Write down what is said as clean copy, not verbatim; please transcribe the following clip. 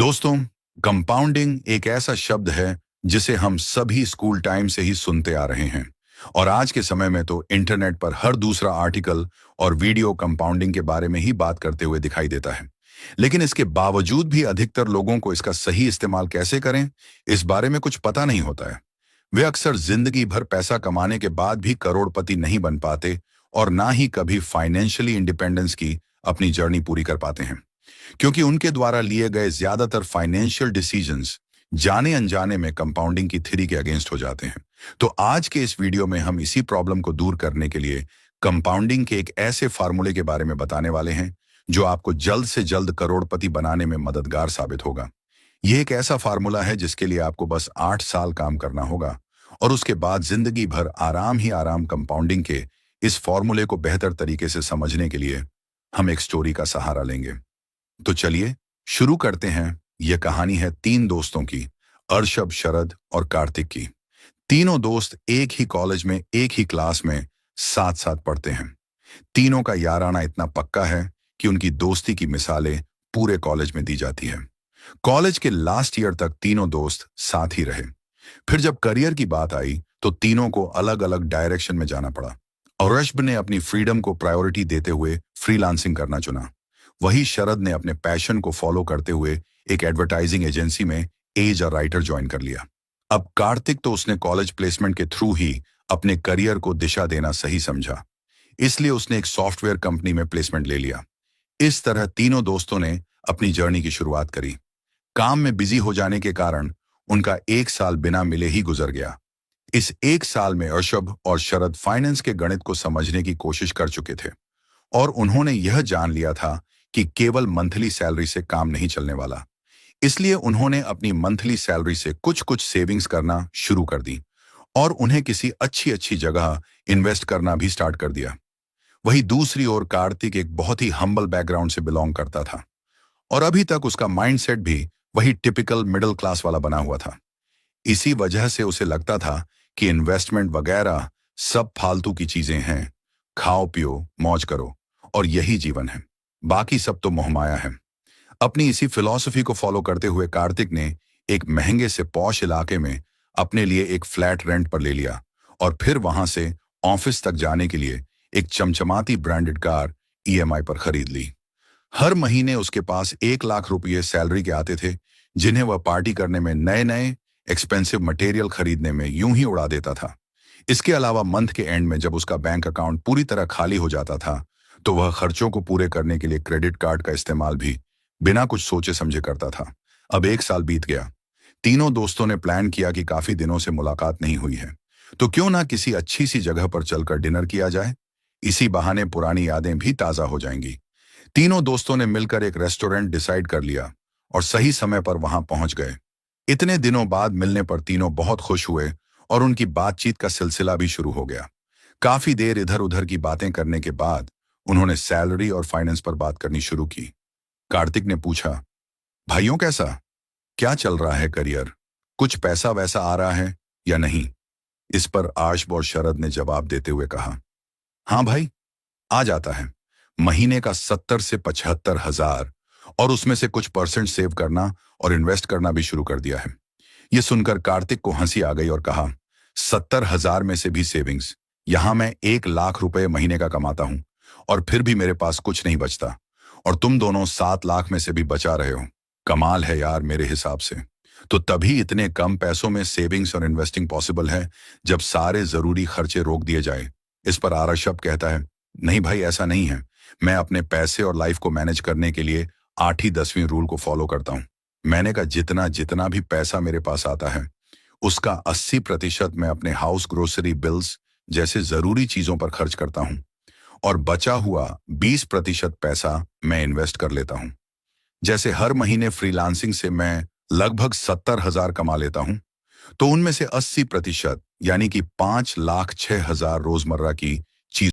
दोस्तों, कंपाउंडिंग एक ऐसा शब्द है जिसे हम सभी स्कूल टाइम से ही सुनते आ रहे हैं और आज के समय में तो इंटरनेट पर हर दूसरा आर्टिकल और वीडियो कंपाउंडिंग के बारे में ही बात करते हुए दिखाई देता है। लेकिन इसके बावजूद भी अधिकतर लोगों को इसका सही इस्तेमाल कैसे करें, इस बारे में कुछ पता नहीं होता है। वे अक्सर जिंदगी भर पैसा कमाने के बाद भी करोड़पति नहीं बन पाते और ना ही कभी फाइनेंशियली इंडिपेंडेंस की अपनी जर्नी पूरी कर पाते हैं, क्योंकि उनके द्वारा लिए गए ज्यादातर फाइनेंशियल डिसीजंस जाने अनजाने में कंपाउंडिंग की थ्योरी के अगेंस्ट हो जाते हैं। तो आज के इस वीडियो में हम इसी प्रॉब्लम को दूर करने के लिए कंपाउंडिंग के एक ऐसे फार्मूले के बारे में बताने वाले हैं जो आपको जल्द से जल्द करोड़पति बनाने में मददगार साबित होगा। यह एक ऐसा फार्मूला है जिसके लिए आपको बस 8 साल काम करना होगा और उसके बाद जिंदगी भर आराम ही आराम। कंपाउंडिंग के इस फॉर्मूले को बेहतर तरीके से समझने के लिए हम एक स्टोरी का सहारा लेंगे। तो चलिए शुरू करते हैं। यह कहानी है 3 दोस्तों की, अर्शब, शरद और कार्तिक की। तीनों दोस्त एक ही कॉलेज में एक ही क्लास में साथ साथ पढ़ते हैं। तीनों का याराना इतना पक्का है कि उनकी दोस्ती की मिसालें पूरे कॉलेज में दी जाती है। कॉलेज के लास्ट ईयर तक तीनों दोस्त साथ ही रहे। फिर जब करियर की बात आई तो तीनों को अलग अलग डायरेक्शन में जाना पड़ा। अर्शब ने अपनी फ्रीडम को प्रायोरिटी देते हुए फ्रीलांसिंग करना चुना। वही शरद ने अपने पैशन को फॉलो करते हुए एक एडवर्टाइजिंग एजेंसी में एज अ राइटर ज्वाइन कर लिया। अब कार्तिक तो उसने कॉलेज प्लेसमेंट के थ्रू ही अपने करियर को दिशा देना सही समझा, इसलिए उसने एक सॉफ्टवेयर कंपनी में प्लेसमेंट ले लिया। इस तरह तीनों दोस्तों ने अपनी जर्नी की शुरुआत करी। काम में बिजी हो जाने के कारण उनका 1 साल बिना मिले ही गुजर गया। इस 1 साल में अर्शब और शरद फाइनेंस के गणित को समझने की कोशिश कर चुके थे और उन्होंने यह जान लिया था कि केवल मंथली सैलरी से काम नहीं चलने वाला। इसलिए उन्होंने अपनी मंथली सैलरी से कुछ कुछ सेविंग्स करना शुरू कर दी और उन्हें किसी अच्छी अच्छी जगह इन्वेस्ट करना भी स्टार्ट कर दिया। वही दूसरी ओर कार्तिक एक बहुत ही हम्बल बैकग्राउंड से बिलोंग करता था और अभी तक उसका माइंडसेट भी वही टिपिकल मिडिल क्लास वाला बना हुआ था। इसी वजह से उसे लगता था कि इन्वेस्टमेंट वगैरह सब फालतू की चीजें हैं, खाओ पियो मौज करो और यही जीवन है, बाकी सब तो मोहमाया है। अपनी इसी फिलॉसफी को फॉलो करते हुए कार्तिक ने एक महंगे से पॉश इलाके में अपने लिए एक फ्लैट रेंट पर ले लिया और फिर वहां से ऑफिस तक जाने के लिए एक चमचमाती ब्रांडेड कार ईएमआई पर खरीद ली। हर महीने उसके पास 1 लाख रुपये सैलरी के आते थे, जिन्हें वह पार्टी करने में, नए नए एक्सपेंसिव मटेरियल खरीदने में यूं ही उड़ा देता था। इसके अलावा मंथ के एंड में जब उसका बैंक अकाउंट पूरी तरह खाली हो जाता था तो वह खर्चों को पूरे करने के लिए क्रेडिट कार्ड का इस्तेमाल भी बिना कुछ सोचे समझे करता था। अब 1 साल बीत गया। तीनों दोस्तों ने प्लान किया कि काफी दिनों से मुलाकात नहीं हुई है, तो क्यों ना किसी अच्छी सी जगह पर चलकर डिनर किया जाए। इसी बहाने पुरानी यादें भी ताजा हो जाएंगी। तीनों दोस्तों ने मिलकर एक रेस्टोरेंट डिसाइड कर लिया और सही समय पर वहां पहुंच गए। इतने दिनों बाद मिलने पर तीनों बहुत खुश हुए और उनकी बातचीत का सिलसिला भी शुरू हो गया। काफी देर इधर उधर की बातें करने के बाद उन्होंने सैलरी और फाइनेंस पर बात करनी शुरू की। कार्तिक ने पूछा, भाइयों कैसा, क्या चल रहा है करियर, कुछ पैसा वैसा आ रहा है या नहीं। इस पर अर्शब और शरद ने जवाब देते हुए कहा, हाँ भाई, आ जाता है। महीने का 70 से 75 हजार और उसमें से कुछ परसेंट सेव करना और इन्वेस्ट करना भी शुरू कर दिया है। यह सुनकर कार्तिक को हंसी आ गई और कहा, 70 हजार में से भी सेविंग्स, यहां मैं 1 लाख रुपए महीने का कमाता हूं और फिर भी मेरे पास कुछ नहीं बचता और तुम दोनों 7 लाख में से भी बचा रहे हो। कमाल है यार मेरे हिसाब से। तो तभी इतने कम पैसों में सेविंग्स और इन्वेस्टिंग पॉसिबल है जब सारे जरूरी खर्चे रोक दिए जाए। इस पर अर्शब कहता है, नहीं भाई, ऐसा नहीं है। मैं अपने पैसे और लाइफ को मैनेज करने के लिए 8वीं 10वीं रूल को फॉलो करता हूं। मैंने कहा, जितना जितना भी पैसा मेरे पास आता है उसका 80% मैं अपने हाउस ग्रोसरी बिल्स जैसे जरूरी चीजों पर खर्च करता हूं और बचा हुआ 20% पैसा मैं इन्वेस्ट कर लेता हूं। जैसे हर महीने फ्रीलांसिंग से मैं लगभग 70 हजार कमा लेता हूं, तो उनमें से 80% यानी कि 5 लाख 6 हजार रोजमर्रा की